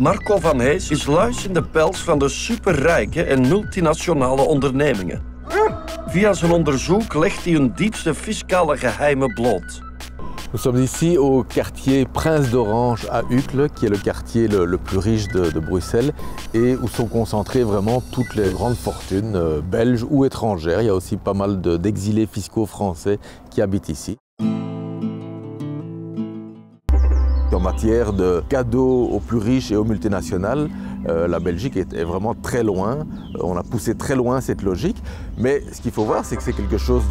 Marco van Hees is luis in de pels van de superrijke en multinationale ondernemingen. Via zijn onderzoek legt hij hun diepste fiscale geheimen bloot. Nous sommes ici au quartier Prince d'Orange à Uccle, qui est le quartier le plus riche de Bruxelles et où sont concentrées vraiment toutes les grandes fortunes belges ou étrangères. Il y a aussi pas mal d'exilés fiscaux français qui habitent ici. En matière de cadeaux aux plus riches et aux multinationales, la Belgique est vraiment très loin. On a poussé très loin cette logique. Mais ce qu'il faut voir, c'est que c'est quelque chose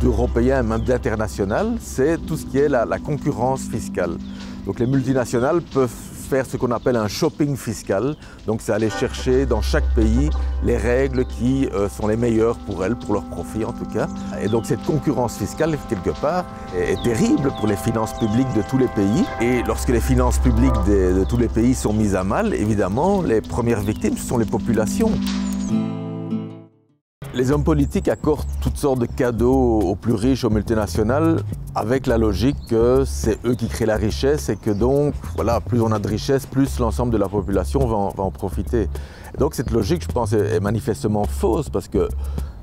d'européen, même d'international. C'est tout ce qui est la concurrence fiscale. Donc les multinationales peuvent faire ce qu'on appelle un shopping fiscal. Donc c'est aller chercher dans chaque pays les règles qui sont les meilleures pour elles, pour leur profit en tout cas. Et donc cette concurrence fiscale, quelque part, est terrible pour les finances publiques de tous les pays. Et lorsque les finances publiques de tous les pays sont mises à mal, évidemment, les premières victimes, ce sont les populations. Les hommes politiques accordent toutes sortes de cadeaux aux plus riches, aux multinationales, avec la logique que c'est eux qui créent la richesse et que donc, voilà, plus on a de richesse, plus l'ensemble de la population va en profiter. Et donc cette logique, je pense, est manifestement fausse parce que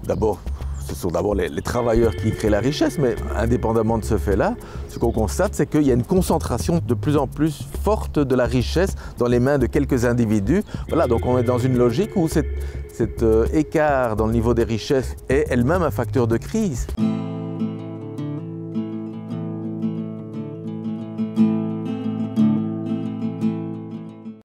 d'abord, ce sont d'abord les travailleurs qui créent la richesse, mais indépendamment de ce fait-là, ce qu'on constate, c'est qu'il y a une concentration de plus en plus forte de la richesse dans les mains de quelques individus. Voilà, donc on est dans une logique où cet écart dans le niveau des richesses est elle-même un facteur de crise.